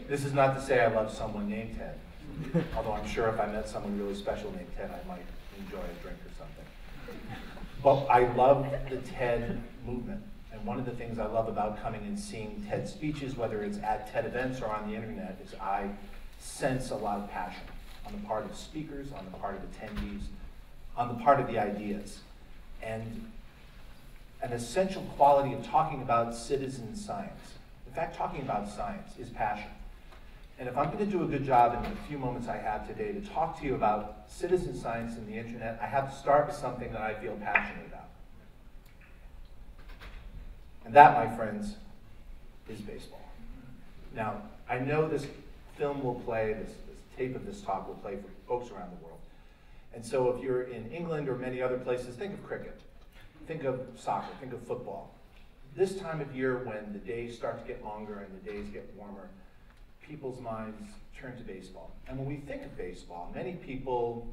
This is not to say I love someone named Ted, although I'm sure if I met someone really special named Ted, I might enjoy a drink or something. But I love the TED movement. And one of the things I love about coming and seeing TED speeches, whether it's at TED events or on the internet, is I sense a lot of passion on the part of speakers, on the part of attendees, on the part of the ideas. And an essential quality of talking about citizen science, in fact, talking about science, is passion. And if I'm going to do a good job in the few moments I have today to talk to you about citizen science and the internet, I have to start with something that I feel passionate about. And that, my friends, is baseball. Now, I know this film will play, this tape of this talk will play for folks around the world. And so if you're in England or many other places, think of cricket. Think of soccer, think of football. This time of year when the days start to get longer and the days get warmer, people's minds turn to baseball. And when we think of baseball, many people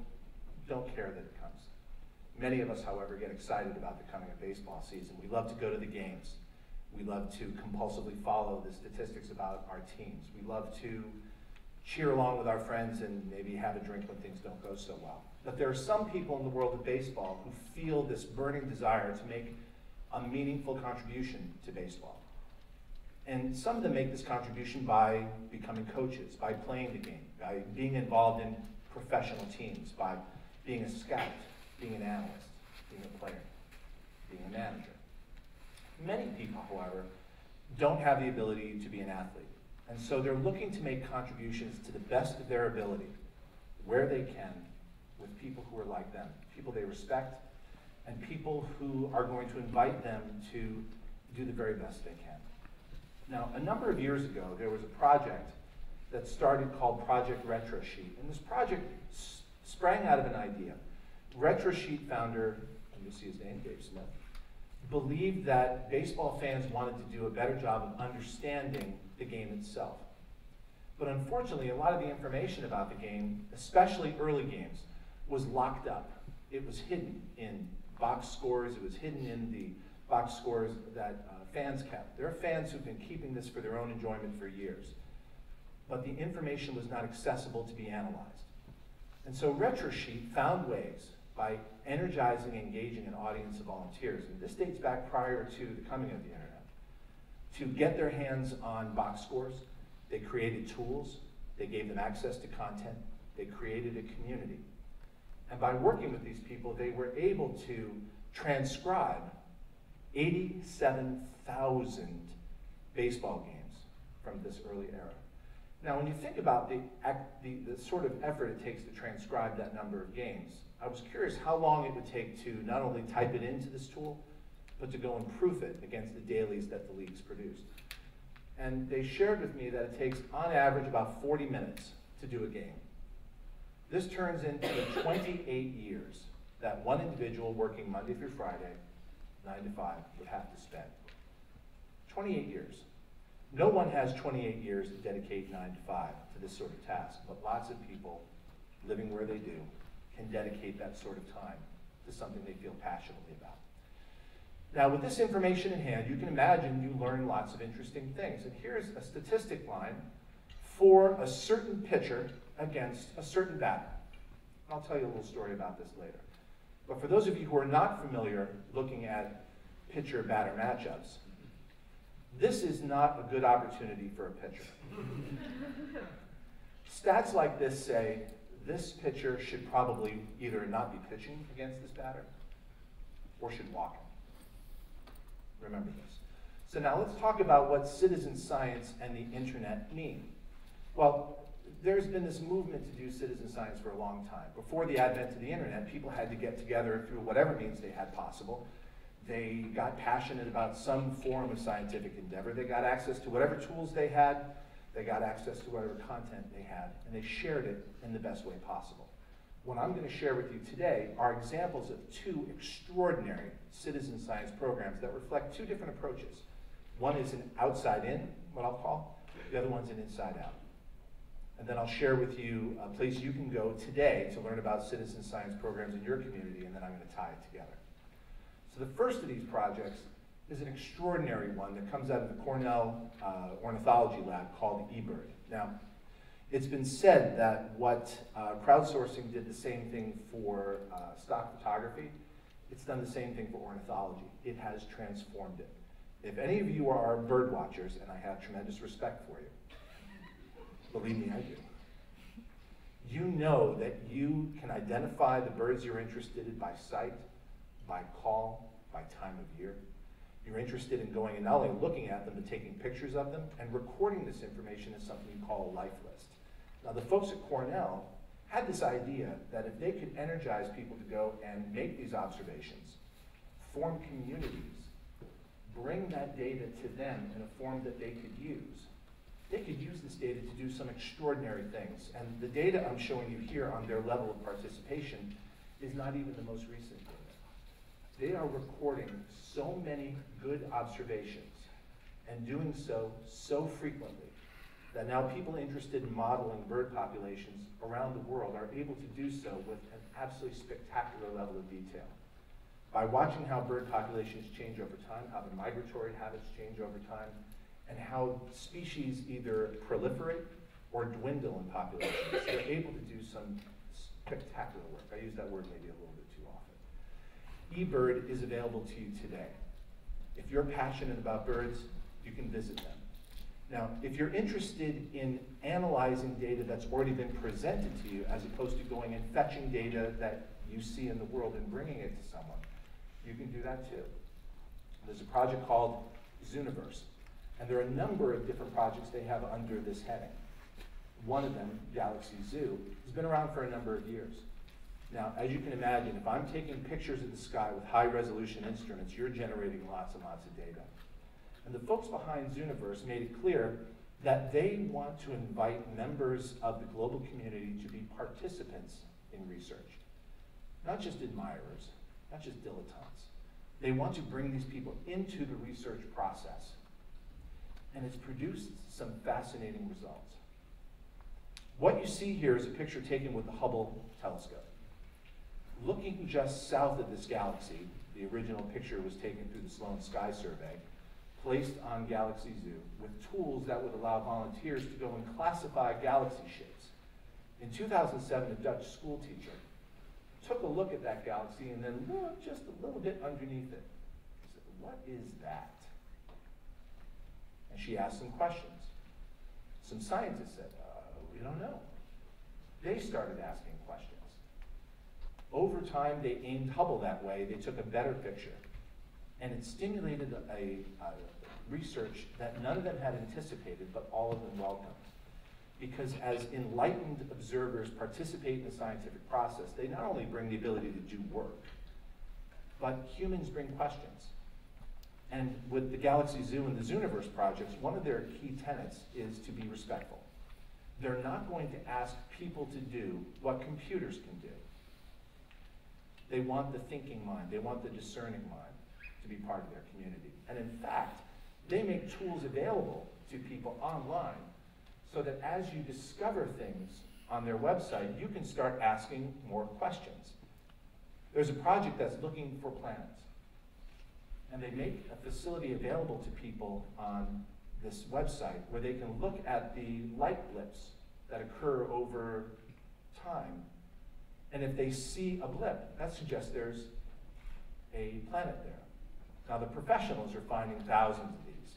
don't care that it comes. Many of us, however, get excited about the coming of baseball season. We love to go to the games. We love to compulsively follow the statistics about our teams. We love to cheer along with our friends and maybe have a drink when things don't go so well. But there are some people in the world of baseball who feel this burning desire to make a meaningful contribution to baseball. And some of them make this contribution by becoming coaches, by playing the game, by being involved in professional teams, by being a scout, being an analyst, being a player, being a manager. Many people, however, don't have the ability to be an athlete. And so they're looking to make contributions to the best of their ability, where they can, with people who are like them, people they respect, and people who are going to invite them to do the very best they can. Now, a number of years ago, there was a project that started called Project RetroSheet. And this project sprang out of an idea. RetroSheet founder, and you'll see his name, Dave Smith, believed that baseball fans wanted to do a better job of understanding the game itself. But unfortunately, a lot of the information about the game, especially early games, was locked up. It was hidden in box scores. It was hidden in the box scores that fans kept. There are fans who've been keeping this for their own enjoyment for years. But the information was not accessible to be analyzed. And so RetroSheet found ways, by energizing and engaging an audience of volunteers, and this dates back prior to the coming of the internet, to get their hands on box scores. They created tools. They gave them access to content. They created a community. And by working with these people, they were able to transcribe 87,000 baseball games from this early era. Now, when you think about the sort of effort it takes to transcribe that number of games, I was curious how long it would take to not only type it into this tool, but to go and proof it against the dailies that the leagues produced. And they shared with me that it takes, on average, about 40 minutes to do a game. This turns into the 28 years that one individual working Monday through Friday, 9 to 5, would have to spend. 28 years. No one has 28 years to dedicate 9 to 5 to this sort of task, but lots of people living where they do can dedicate that sort of time to something they feel passionately about. Now, with this information in hand, you can imagine you learn lots of interesting things. And here's a statistic line for a certain pitcher against a certain batter. I'll tell you a little story about this later. But for those of you who are not familiar looking at pitcher-batter matchups, this is not a good opportunity for a pitcher. Stats like this say this pitcher should probably either not be pitching against this batter or should walk him. Remember this. So now let's talk about what citizen science and the internet mean. Well, there's been this movement to do citizen science for a long time. Before the advent of the internet, people had to get together through whatever means they had possible. They got passionate about some form of scientific endeavor. They got access to whatever tools they had. They got access to whatever content they had, and they shared it in the best way possible. What I'm going to share with you today are examples of two extraordinary citizen science programs that reflect two different approaches. One is an outside-in, what I'll call. The other one's an inside-out. And then I'll share with you a place you can go today to learn about citizen science programs in your community, and then I'm going to tie it together. So the first of these projects is an extraordinary one that comes out of the Cornell ornithology lab called eBird. Now, it's been said that what crowdsourcing did the same thing for stock photography, it's done the same thing for ornithology. It has transformed it. If any of you are bird watchers, and I have tremendous respect for you, believe me, I do, you know that you can identify the birds you're interested in by sight, by call, by time of year. You're interested in going and not only looking at them, but taking pictures of them and recording this information as something you call a life list. Now, the folks at Cornell had this idea that if they could energize people to go and make these observations, form communities, bring that data to them in a form that they could use this data to do some extraordinary things. And the data I'm showing you here on their level of participation is not even the most recent data. They are recording so many good observations and doing so frequently that now people interested in modeling bird populations around the world are able to do so with an absolutely spectacular level of detail. By watching how bird populations change over time, how the migratory habits change over time, and how species either proliferate or dwindle in populations, they're able to do some spectacular work. I use that word maybe a little bit too often. eBird is available to you today. If you're passionate about birds, you can visit them. Now, if you're interested in analyzing data that's already been presented to you, as opposed to going and fetching data that you see in the world and bringing it to someone, you can do that too. There's a project called Zooniverse, and there are a number of different projects they have under this heading. One of them, Galaxy Zoo, has been around for a number of years. Now, as you can imagine, if I'm taking pictures of the sky with high-resolution instruments, you're generating lots and lots of data. And the folks behind Zooniverse made it clear that they want to invite members of the global community to be participants in research. Not just admirers, not just dilettantes. They want to bring these people into the research process. And it's produced some fascinating results. What you see here is a picture taken with the Hubble telescope. Looking just south of this galaxy, the original picture was taken through the Sloan Sky Survey, placed on Galaxy Zoo with tools that would allow volunteers to go and classify galaxy shapes. In 2007, a Dutch school teacher took a look at that galaxy and then looked just a little bit underneath it. He said, "What is that?" And she asked some questions. Some scientists said, "We don't know." They started asking questions. Over time, they aimed Hubble that way. They took a better picture. And it stimulated a research that none of them had anticipated, but all of them welcomed. Because as enlightened observers participate in the scientific process, they not only bring the ability to do work, but humans bring questions. And with the Galaxy Zoo and the Zooniverse projects, one of their key tenets is to be respectful. They're not going to ask people to do what computers can do. They want the thinking mind, they want the discerning mind to be part of their community. And in fact, they make tools available to people online so that as you discover things on their website, you can start asking more questions. There's a project that's looking for planets. And they make a facility available to people on this website where they can look at the light blips that occur over time. And if they see a blip, that suggests there's a planet there. Now, the professionals are finding thousands of these.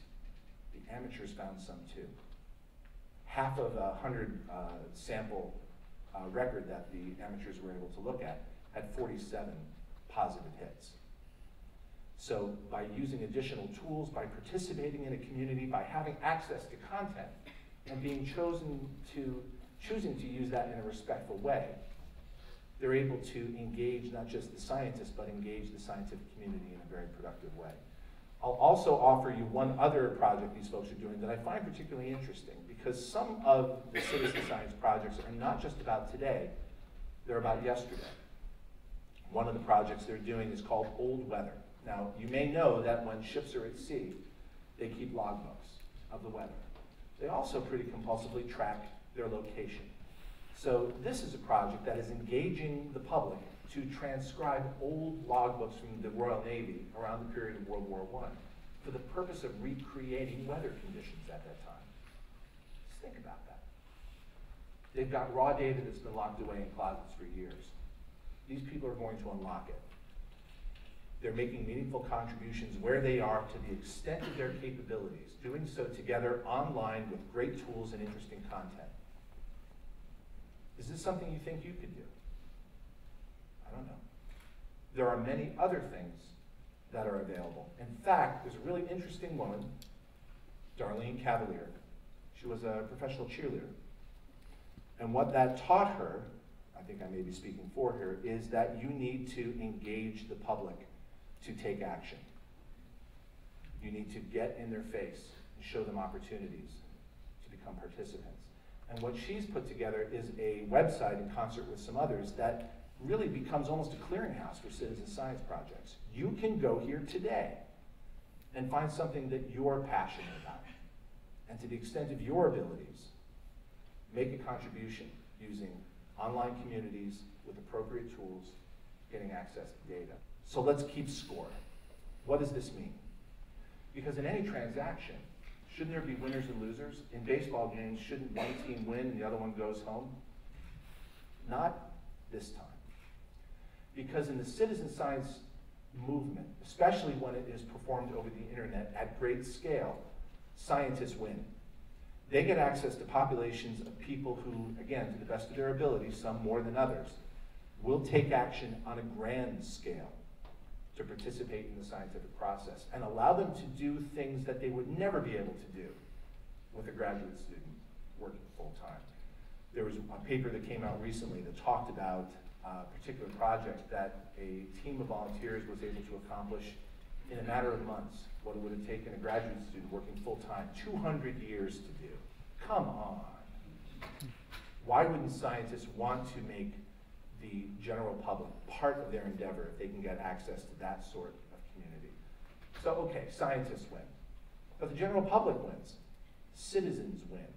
The amateurs found some too. Half of a 100 sample record that the amateurs were able to look at had 47 positive hits. So by using additional tools, by participating in a community, by having access to content, and being choosing to use that in a respectful way, they're able to engage not just the scientists, but engage the scientific community in a very productive way. I'll also offer you one other project these folks are doing that I find particularly interesting, because some of the citizen science projects are not just about today, they're about yesterday. One of the projects they're doing is called Old Weather. Now, you may know that when ships are at sea, they keep logbooks of the weather. They also pretty compulsively track their location. So this is a project that is engaging the public to transcribe old logbooks from the Royal Navy around the period of World War I. for the purpose of recreating weather conditions at that time. Just think about that. They've got raw data that's been locked away in closets for years. These people are going to unlock it. They're making meaningful contributions where they are to the extent of their capabilities, doing so together online with great tools and interesting content. Is this something you think you could do? I don't know. There are many other things that are available. In fact, there's a really interesting woman, Darlene Cavalier. She was a professional cheerleader. And what that taught her, I think I may be speaking for her, is that you need to engage the public to take action. You need to get in their face and show them opportunities to become participants. And what she's put together is a website in concert with some others that really becomes almost a clearinghouse for citizen science projects. You can go here today and find something that you're passionate about. And to the extent of your abilities, make a contribution using online communities with appropriate tools, getting access to data. So let's keep score. What does this mean? Because in any transaction, shouldn't there be winners and losers? In baseball games, shouldn't one team win and the other one goes home? Not this time. Because in the citizen science movement, especially when it is performed over the internet at great scale, scientists win. They get access to populations of people who, again, to the best of their ability, some more than others, will take action on a grand scale to participate in the scientific process and allow them to do things that they would never be able to do with a graduate student working full-time. There was a paper that came out recently that talked about a particular project that a team of volunteers was able to accomplish in a matter of months what it would have taken a graduate student working full-time 200 years to do. Come on. Why wouldn't scientists want to make the general public part of their endeavor if they can get access to that sort of community? So, okay, scientists win. But the general public wins. Citizens win.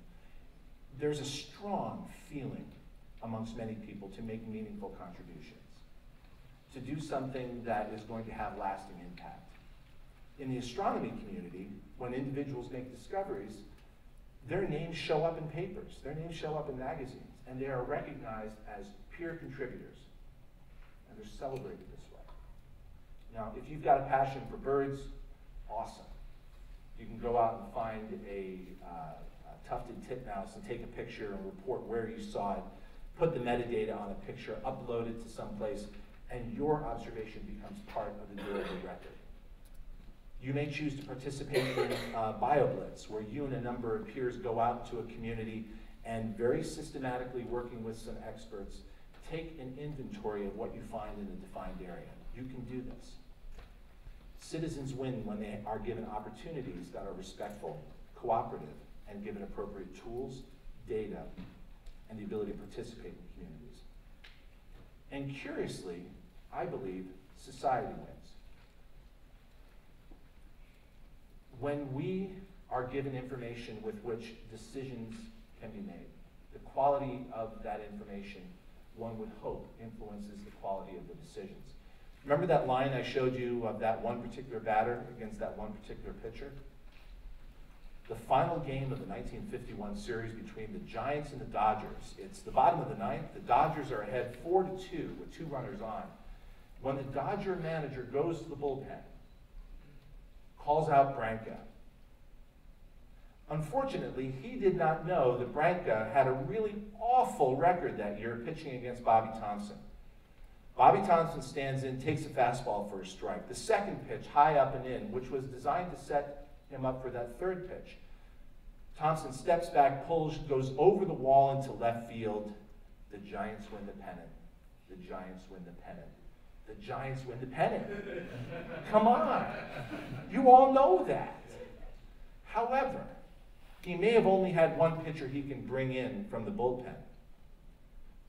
There's a strong feeling amongst many people to make meaningful contributions, to do something that is going to have lasting impact. In the astronomy community, when individuals make discoveries, their names show up in papers, their names show up in magazines, and they are recognized as peer contributors, and they're celebrated this way. Now, if you've got a passion for birds, awesome. You can go out and find a tufted titmouse and take a picture and report where you saw it, put the metadata on a picture, upload it to someplace, and your observation becomes part of the durable record. You may choose to participate in BioBlitz, where you and a number of peers go out into a community and very systematically working with some experts, take an inventory of what you find in a defined area. You can do this. Citizens win when they are given opportunities that are respectful, cooperative, and given appropriate tools, data, and the ability to participate in communities. And curiously, I believe society wins. When we are given information with which decisions can be made, the quality of that information, one would hope, influences the quality of the decisions. Remember that line I showed you of that one particular batter against that one particular pitcher? The final game of the 1951 series between the Giants and the Dodgers. It's the bottom of the ninth. The Dodgers are ahead 4-2 with 2 runners on. When the Dodger manager goes to the bullpen, calls out Branca. Unfortunately, he did not know that Branca had a really awful record that year pitching against Bobby Thompson. Bobby Thompson stands in, takes a fastball for a strike. The second pitch, high up and in, which was designed to set him up for that third pitch. Thompson steps back, pulls, goes over the wall into left field. The Giants win the pennant. The Giants win the pennant. The Giants win the pennant. Come on. You all know that. However, he may have only had one pitcher he can bring in from the bullpen.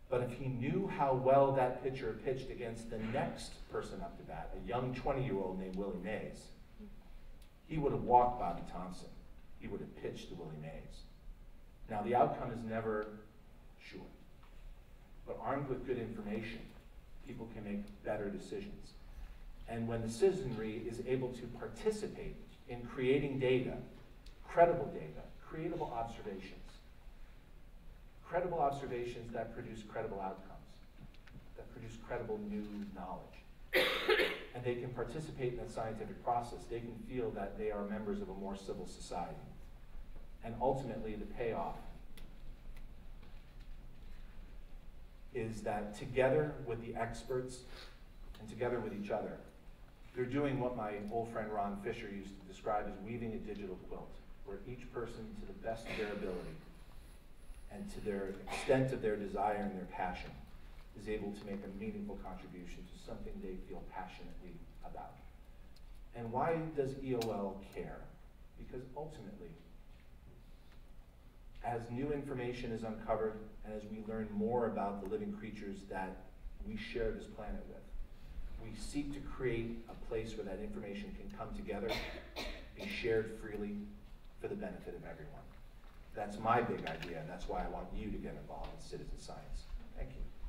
But if he knew how well that pitcher pitched against the next person up to bat, a young 20-year-old named Willie Mays, he would have walked Bobby Thompson. He would have pitched to Willie Mays. Now, the outcome is never sure. But armed with good information, people can make better decisions. And when the citizenry is able to participate in creating data, credible observations that produce credible outcomes, that produce credible new knowledge. And they can participate in that scientific process. They can feel that they are members of a more civil society. And ultimately, the payoff is that together with the experts and together with each other, they're doing what my old friend Ron Fisher used to describe as weaving a digital quilt, where each person, to the best of their ability and to their extent of their desire and their passion, is able to make a meaningful contribution to something they feel passionately about. And why does EOL care? Because ultimately, as new information is uncovered and as we learn more about the living creatures that we share this planet with, we seek to create a place where that information can come together, be shared freely for the benefit of everyone. That's my big idea, and that's why I want you to get involved in citizen science. Thank you.